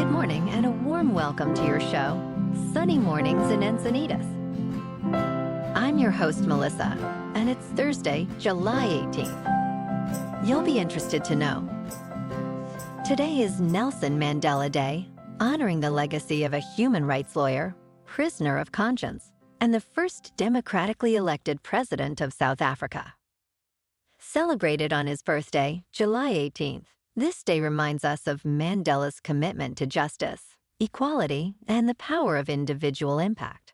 Good morning and a warm welcome to your show, Sunny Mornings in Encinitas. I'm your host, Melissa, and it's Thursday, July 18th. You'll be interested to know. Today is Nelson Mandela Day, honoring the legacy of a human rights lawyer, prisoner of conscience, and the first democratically elected president of South Africa. Celebrated on his birthday, July 18th, this day reminds us of Mandela's commitment to justice, equality, and the power of individual impact.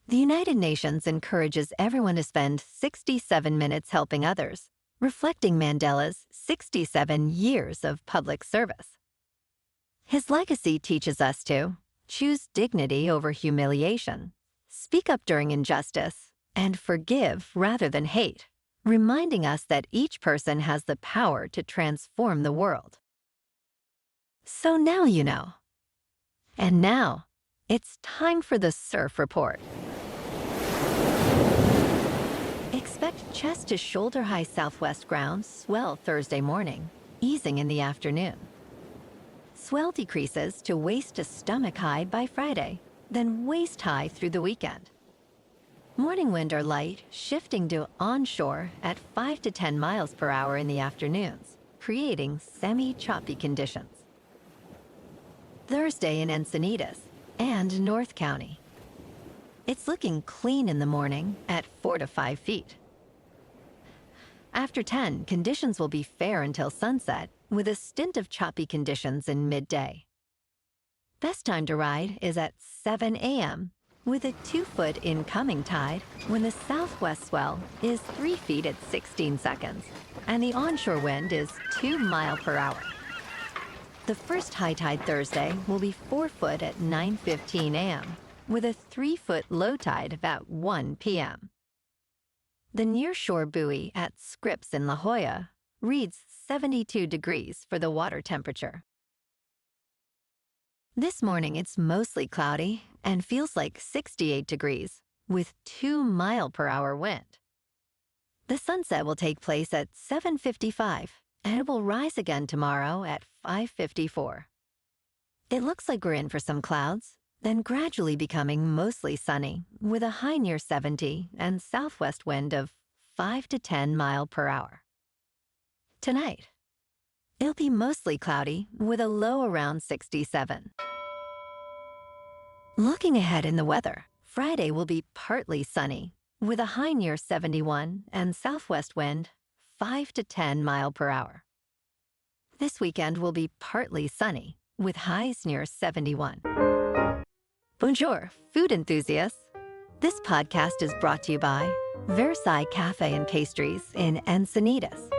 The United Nations encourages everyone to spend 67 minutes helping others, reflecting Mandela's 67 years of public service. His legacy teaches us to choose dignity over humiliation, speak up during injustice, and forgive rather than hate, reminding us that each person has the power to transform the world. So now you know. And now, it's time for the Surf Report. Expect chest to shoulder-high southwest grounds swell Thursday morning, easing in the afternoon. Swell decreases to waist to stomach high by Friday, then waist high through the weekend. Morning wind or light, shifting to onshore at 5 to 10 miles per hour in the afternoons, creating semi-choppy conditions. Thursday in Encinitas and North County. It's looking clean in the morning at 4 to 5 feet. After 10, conditions will be fair until sunset, with a stint of choppy conditions in midday. Best time to ride is at 7 a.m., with a 2-foot incoming tide when the southwest swell is 3 feet at 16 seconds, and the onshore wind is 2 miles per hour. The first high tide Thursday will be 4 foot at 9:15 a.m., with a 3-foot low tide at 1 p.m. The nearshore buoy at Scripps in La Jolla reads 72 degrees for the water temperature. This morning it's mostly cloudy and feels like 68 degrees with 2 mile per hour wind. The sunset will take place at 7:55 and it will rise again tomorrow at 5:54. It looks like we're in for some clouds, then gradually becoming mostly sunny with a high near 70 and southwest wind of 5 to 10 mile per hour. Tonight, it'll be mostly cloudy with a low around 67. Looking ahead in the weather, Friday will be partly sunny with a high near 71 and southwest wind 5 to 10 mile per hour. This weekend will be partly sunny with highs near 71. Bonjour, food enthusiasts. This podcast is brought to you by Versailles Cafe and Pastries in Encinitas.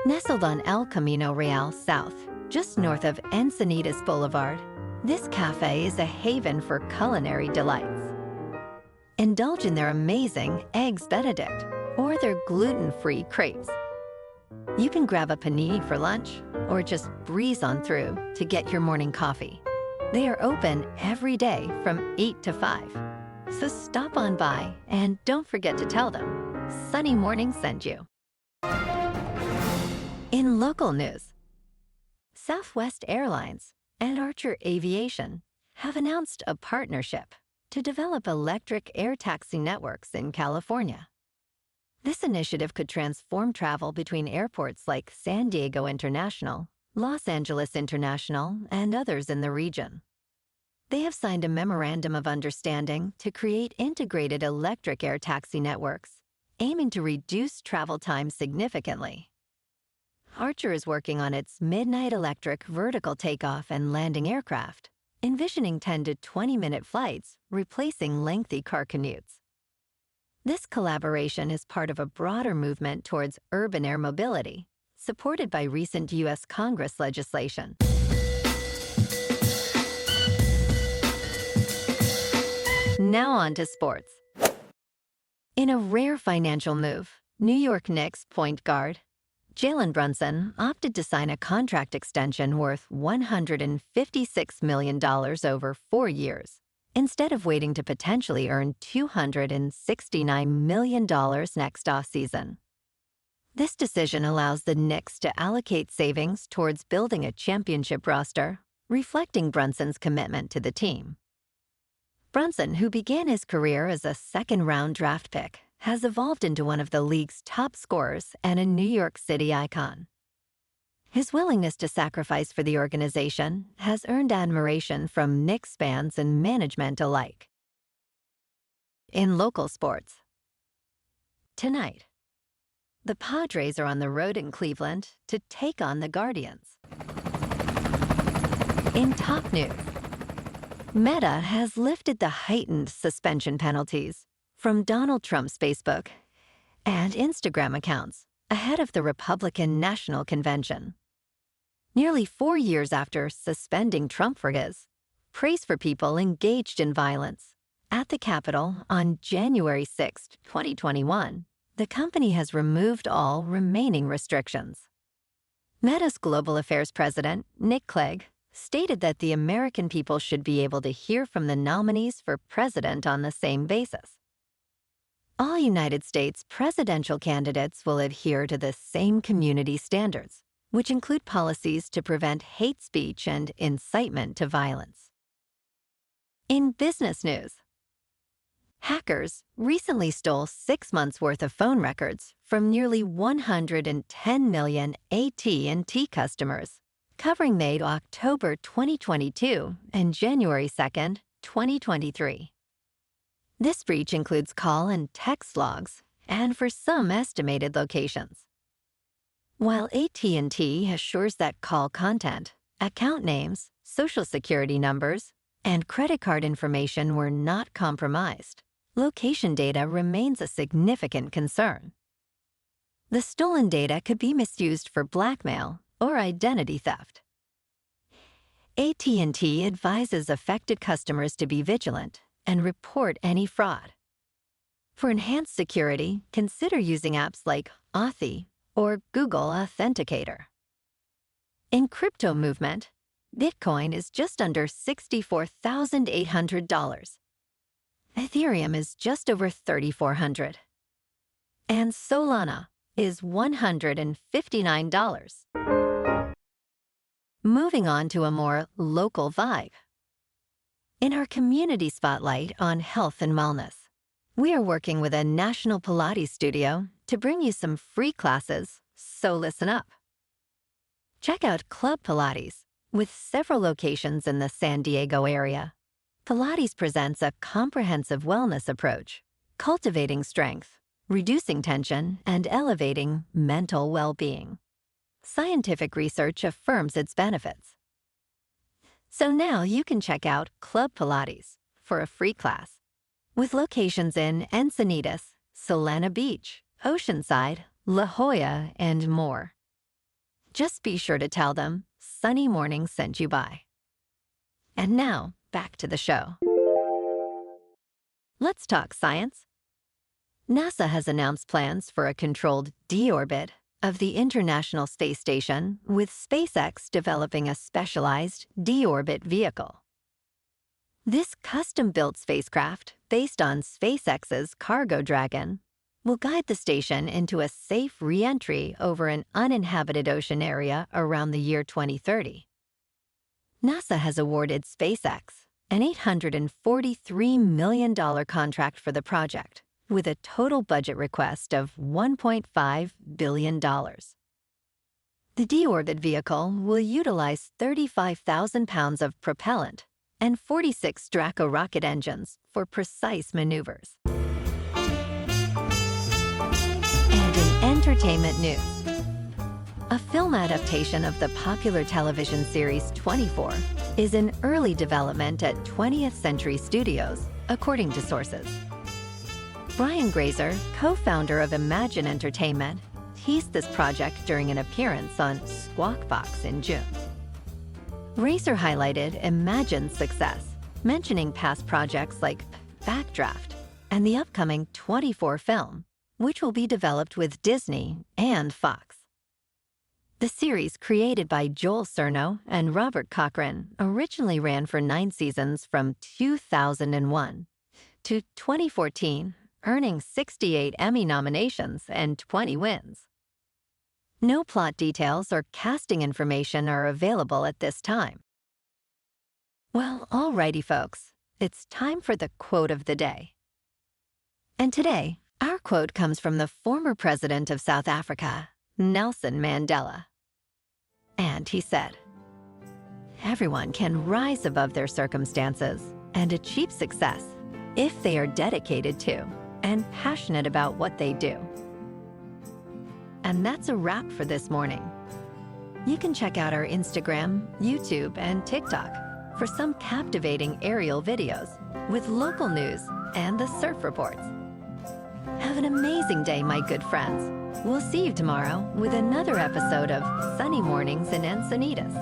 Nestled on El Camino Real South, just north of Encinitas Boulevard, this cafe is a haven for culinary delights. Indulge in their amazing Eggs Benedict or their gluten-free crepes. You can grab a panini for lunch or just breeze on through to get your morning coffee. They are open every day from 8 to 5. So stop on by and don't forget to tell them Sunny Morning sent you. In local news, Southwest Airlines and Archer Aviation have announced a partnership to develop electric air taxi networks in California. This initiative could transform travel between airports like San Diego International, Los Angeles International, and others in the region. They have signed a memorandum of understanding to create integrated electric air taxi networks, aiming to reduce travel time significantly. Archer is working on its midnight electric vertical takeoff and landing aircraft, envisioning 10 to 20-minute flights, replacing lengthy car commutes. This collaboration is part of a broader movement towards urban air mobility, supported by recent U.S. Congress legislation. Now on to sports. In a rare financial move, New York Knicks point guard Jalen Brunson opted to sign a contract extension worth $156 million over 4 years, instead of waiting to potentially earn $269 million next offseason. This decision allows the Knicks to allocate savings towards building a championship roster reflecting Brunson's commitment to the team. Brunson, who began his career as a second-round draft pick, has evolved into one of the league's top scorers and a New York City icon. His willingness to sacrifice for the organization has earned admiration from Knicks fans and management alike. In local sports, tonight, the Padres are on the road in Cleveland to take on the Guardians. In top news, Meta has lifted the heightened suspension penalties from Donald Trump's Facebook and Instagram accounts ahead of the Republican National Convention. Nearly 4 years after suspending Trump for his praise for people engaged in violence at the Capitol on January 6, 2021, the company has removed all remaining restrictions. Meta's Global Affairs President, Nick Clegg, stated that the American people should be able to hear from the nominees for president on the same basis. All United States presidential candidates will adhere to the same community standards, which include policies to prevent hate speech and incitement to violence. In business news, hackers recently stole 6 months' worth of phone records from nearly 110 million AT&T customers, covering May to October 2022 and January 2, 2023. This breach includes call and text logs, and for some estimated locations. While AT&T assures that call content, account names, social security numbers, and credit card information were not compromised, location data remains a significant concern. The stolen data could be misused for blackmail or identity theft. AT&T advises affected customers to be vigilant and report any fraud. For enhanced security, consider using apps like Authy or Google Authenticator. In crypto movement, Bitcoin is just under $64,800. Ethereum is just over $3,400. And Solana is $159. Moving on to a more local vibe. In our community spotlight on health and wellness, we are working with a national Pilates studio to bring you some free classes, so listen up. Check out Club Pilates, with several locations in the San Diego area. Pilates presents a comprehensive wellness approach, cultivating strength, reducing tension, and elevating mental well-being. Scientific research affirms its benefits. So now you can check out Club Pilates for a free class, with locations in Encinitas, Solana Beach, Oceanside, La Jolla, and more. Just be sure to tell them Sunny Morning sent you by. And now, back to the show. Let's talk science. NASA has announced plans for a controlled deorbit of the International Space Station, with SpaceX developing a specialized deorbit vehicle. This custom-built spacecraft, based on SpaceX's Cargo Dragon, will guide the station into a safe re-entry over an uninhabited ocean area around the year 2030. NASA has awarded SpaceX an $843 million contract for the project, with a total budget request of $1.5 billion. The deorbit vehicle will utilize 35,000 pounds of propellant and 46 Draco rocket engines for precise maneuvers. And in entertainment news, a film adaptation of the popular television series 24 is in early development at 20th Century Studios, according to sources. Brian Grazer, co-founder of Imagine Entertainment, teased this project during an appearance on Squawk Box in June. Grazer highlighted Imagine's success, mentioning past projects like Backdraft and the upcoming 24 film, which will be developed with Disney and Fox. The series, created by Joel Cerno and Robert Cochran, originally ran for 9 seasons from 2001 to 2014, earning 68 Emmy nominations and 20 wins. No plot details or casting information are available at this time. Well, alrighty, folks. It's time for the quote of the day. And today, our quote comes from the former president of South Africa, Nelson Mandela. And he said, "Everyone can rise above their circumstances and achieve success if they are dedicated to and passionate about what they do." And that's a wrap for this morning. You can check out our Instagram, YouTube, and TikTok for some captivating aerial videos with local news and the surf reports. Have an amazing day, my good friends. We'll see you tomorrow with another episode of Sunny Mornings in Encinitas.